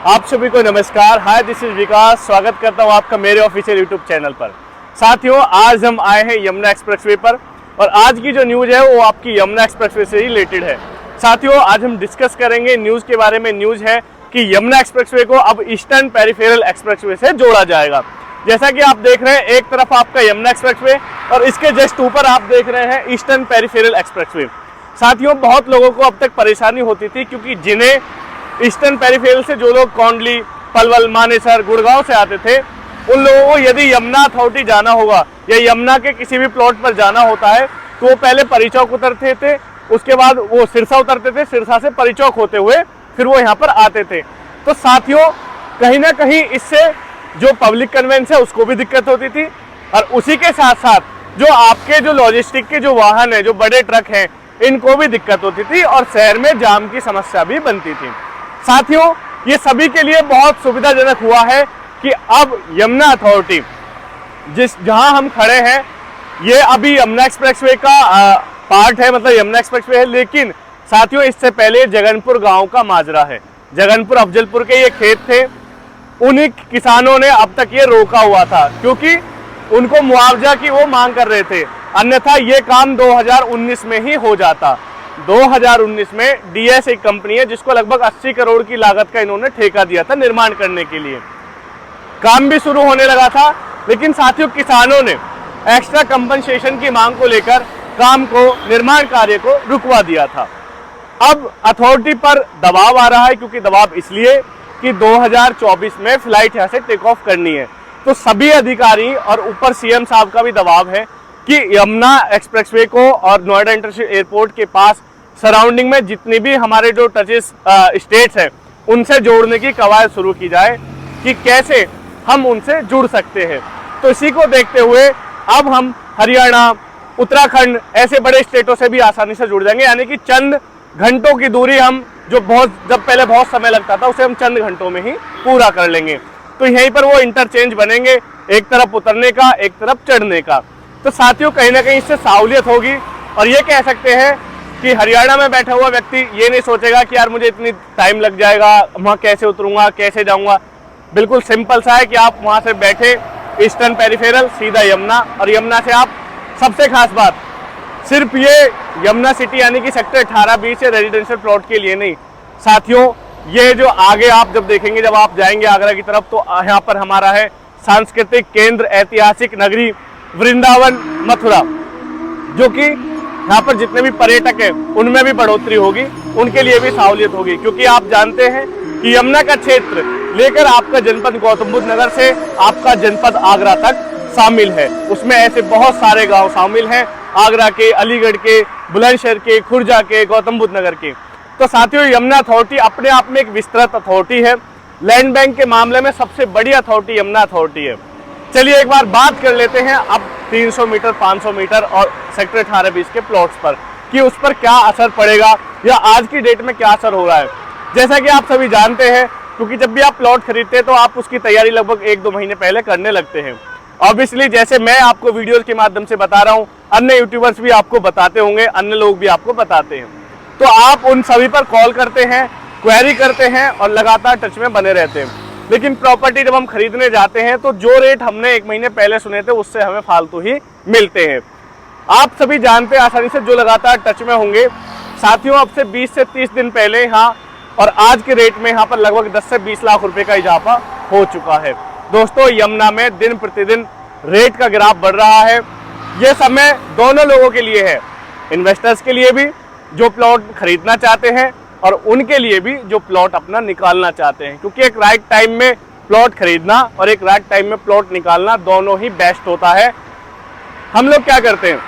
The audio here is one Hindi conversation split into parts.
आप सभी को नमस्कार। हाय, दिस इज विकास। स्वागत करता हूं आपका मेरे ऑफिशियल यूट्यूब चैनल पर। साथियों, आज हम आए हैं यमुना एक्सप्रेसवे पर और आज की जो न्यूज़ है वो आपकी यमुना एक्सप्रेसवे से रिलेटेड है। साथियों, आज हम डिस्कस करेंगे न्यूज़ के बारे में। न्यूज़ है कि यमुना एक्सप्रेसवे को अब ईस्टर्न पेरिफेरल एक्सप्रेसवे से जोड़ा जाएगा। जैसा कि आप देख रहे हैं, एक तरफ आपका यमुना एक्सप्रेसवे और इसके जस्ट ऊपर आप देख रहे हैं ईस्टर्न पेरिफेरल एक्सप्रेसवे। साथियों, बहुत लोगों को अब तक परेशानी होती थी क्योंकि जिन्हें ईस्टर्न पेरिफेरल से जो लोग कौंडली, पलवल, मानेसर, गुड़गांव से आते थे, उन लोगों को यदि यमुना अथॉरिटी जाना होगा या यमुना के किसी भी प्लॉट पर जाना होता है तो वो पहले परीचौक उतरते थे, उसके बाद वो सिरसा उतरते थे, सिरसा से परीचौक होते हुए फिर वो यहाँ पर आते थे। तो साथियों, कहीं ना कहीं इससे जो पब्लिक कन्वेंस है उसको भी दिक्कत होती थी और उसी के साथ साथ जो आपके जो लॉजिस्टिक के जो वाहन है, जो बड़े ट्रक हैं, इनको भी दिक्कत होती थी और शहर में जाम की समस्या भी बनती थी। साथियों, ये सभी के लिए बहुत सुविधाजनक हुआ है कि अब यमुना अथॉरिटी जहां हम खड़े हैं ये अभी यमुना एक्सप्रेसवे का पार्ट है, मतलब यमुना एक्सप्रेसवे है, लेकिन साथियों इससे पहले जगनपुर गांव का माजरा है। जगनपुर अफजलपुर के ये खेत थे, उन्हीं किसानों ने अब तक ये रोका हुआ था क्योंकि उनको मुआवजा की वो मांग कर रहे थे, अन्यथा ये काम 2019 में ही हो जाता। 2019 में डीएस एक कंपनी है जिसको लगभग 80 करोड़ की लागत का इन्होंने ठेका दिया था निर्माण करने के लिए। काम भी शुरू होने लगा था, लेकिन साथियों किसानों ने एक्स्ट्रा कंपनसेशन की मांग को लेकर काम को, निर्माण कार्य को रुकवा दिया था। अब अथॉरिटी पर दबाव आ रहा है क्योंकि दबाव इसलिए कि 2024 में फ्लाइट यहाँ से टेक ऑफ करनी है। तो सभी अधिकारी और ऊपर सीएम साहब का भी दबाव है कि यमुना एक्सप्रेसवे को और नोएडा इंटरनेशनल एयरपोर्ट के पास सराउंडिंग में जितनी भी हमारे जो टचेस स्टेट्स हैं उनसे जोड़ने की कवायद शुरू की जाए कि कैसे हम उनसे जुड़ सकते हैं। तो इसी को देखते हुए अब हम हरियाणा, उत्तराखंड ऐसे बड़े स्टेटों से भी आसानी से जुड़ जाएंगे, यानी कि चंद घंटों की दूरी हम जब पहले बहुत समय लगता था उसे हम चंद घंटों में ही पूरा कर लेंगे। तो यहीं पर वो इंटरचेंज बनेंगे, एक तरफ उतरने का, एक तरफ चढ़ने का। तो साथियों, कहीं ना कहीं इससे सहूलियत होगी और ये कह सकते हैं कि हरियाणा में बैठा हुआ व्यक्ति ये नहीं सोचेगा कि यार मुझे इतनी टाइम लग जाएगा, वहाँ कैसे उतरूंगा, कैसे जाऊंगा। बिल्कुल सिंपल सा है कि आप वहाँ से बैठे ईस्टर्न पेरिफेरल सीधा यमुना, और यमुना से आप, सबसे खास बात सिर्फ ये यमुना सिटी यानी कि सेक्टर 18-20 या रेजिडेंशियल प्लॉट के लिए नहीं साथियों, ये जो आगे आप जब देखेंगे, जब आप जाएंगे आगरा की तरफ, तो यहाँ पर हमारा है सांस्कृतिक केंद्र, ऐतिहासिक नगरी वृंदावन मथुरा, जो कि यहाँ पर जितने भी पर्यटक हैं उनमें भी बढ़ोतरी होगी, उनके लिए भी सहूलियत होगी। क्योंकि आप जानते हैं कि यमुना का क्षेत्र लेकर आपका जनपद गौतम बुद्ध नगर से आपका जनपद आगरा तक शामिल है। उसमें ऐसे बहुत सारे गांव शामिल हैं, आगरा के, अलीगढ़ के, बुलंदशहर के, खुर्जा के, गौतम बुद्ध नगर के। तो साथियों, यमुना अथॉरिटी अपने आप में एक विस्तृत अथॉरिटी है। लैंड बैंक के मामले में सबसे बड़ी अथॉरिटी यमुना अथॉरिटी है। चलिए एक बार बात कर लेते हैं अब 300 मीटर, 500 मीटर और सेक्टर 18-20 के प्लॉट्स पर कि उस पर क्या असर पड़ेगा या आज की डेट में क्या असर हो रहा है। जैसा कि आप सभी जानते हैं, क्योंकि जब भी आप प्लॉट खरीदते हैं तो आप उसकी तैयारी लगभग 1-2 महीने पहले करने लगते हैं। ऑब्वियसली जैसे मैं आपको वीडियोज के माध्यम से बता रहा हूँ, अन्य यूट्यूबर्स भी आपको बताते होंगे, अन्य लोग भी आपको बताते हैं। तो आप उन सभी पर कॉल करते हैं, क्वेरी करते हैं और लगातार टच में बने रहते हैं। लेकिन प्रॉपर्टी जब हम खरीदने जाते हैं तो जो रेट हमने 1 महीने पहले सुने थे उससे हमें फालतू ही मिलते हैं। आप सभी जानते हैं आसानी से, जो लगातार टच में होंगे साथियों, अब से 20 से 30 दिन पहले यहाँ और आज के रेट में यहाँ पर लगभग 10 से 20 लाख रुपए का इजाफा हो चुका है। दोस्तों, यमुना में दिन प्रतिदिन रेट का ग्राफ बढ़ रहा है। ये समय दोनों लोगों के लिए है, इन्वेस्टर्स के लिए भी जो प्लॉट खरीदना चाहते हैं और उनके लिए भी जो प्लॉट अपना निकालना चाहते हैं, क्योंकि एक राइट टाइम में प्लॉट खरीदना और एक राइट टाइम में प्लॉट निकालना दोनों ही बेस्ट होता है। हम लोग क्या करते हैं,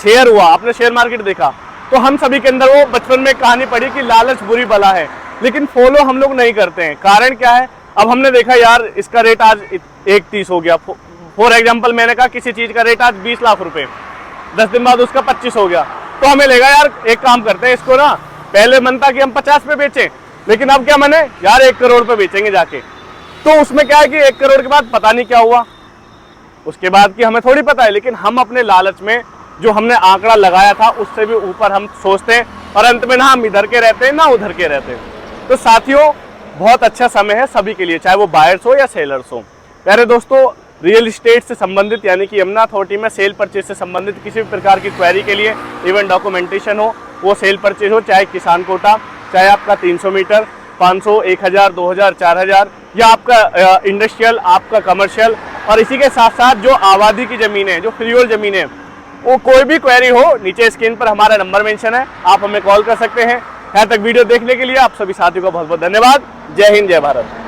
शेयर हुआ, आपने शेयर मार्केट देखा, तो हम सभी के अंदर वो बचपन में कहानी पड़ी कि लालच बुरी बला है, लेकिन फॉलो हम लोग नहीं करते हैं। कारण क्या है, अब हमने देखा यार इसका रेट आज 1.30 हो गया, फॉर एग्जाम्पल मैंने कहा किसी चीज का रेट आज 20 लाख रुपए, 10 दिन बाद उसका 25 हो गया, तो हमें लगा यार एक काम करते हैं, इसको ना, पहले मन था कि हम 50 पे बेचें, लेकिन अब क्या मन है यार 1 करोड़ पे बेचेंगे जाके। तो उसमें क्या है कि 1 करोड़ के बाद पता नहीं क्या हुआ, उसके बाद की हमें थोड़ी पता है, लेकिन हम अपने लालच में जो हमने आंकड़ा लगाया था उससे भी ऊपर हम सोचते हैं और अंत में ना हम इधर के रहते हैं ना उधर के रहते हैं। तो साथियों, बहुत अच्छा समय है सभी के लिए, चाहे वो बायर्स हो या सेलर्स हो। प्यारे दोस्तों, रियल इस्टेट से संबंधित यानी कि यमुना अथॉरिटी में सेल परचेज से संबंधित किसी भी प्रकार की क्वेरी के लिए, इवन डॉक्यूमेंटेशन हो, वो सेल परचेज हो, चाहे किसान कोटा, चाहे आपका 300 मीटर, 500, 1000, 2000, 4000, या आपका इंडस्ट्रियल, आपका कमर्शियल, और इसी के साथ साथ जो आबादी की ज़मीनें हैं, जो फ्रीहोल्ड ज़मीनें हैं, वो कोई भी क्वेरी हो, नीचे स्क्रीन पर हमारा नंबर मेंशन है, आप हमें कॉल कर सकते हैं। यहाँ तक वीडियो देखने के लिए आप सभी साथियों का बहुत बहुत धन्यवाद। जय हिंद, जय भारत।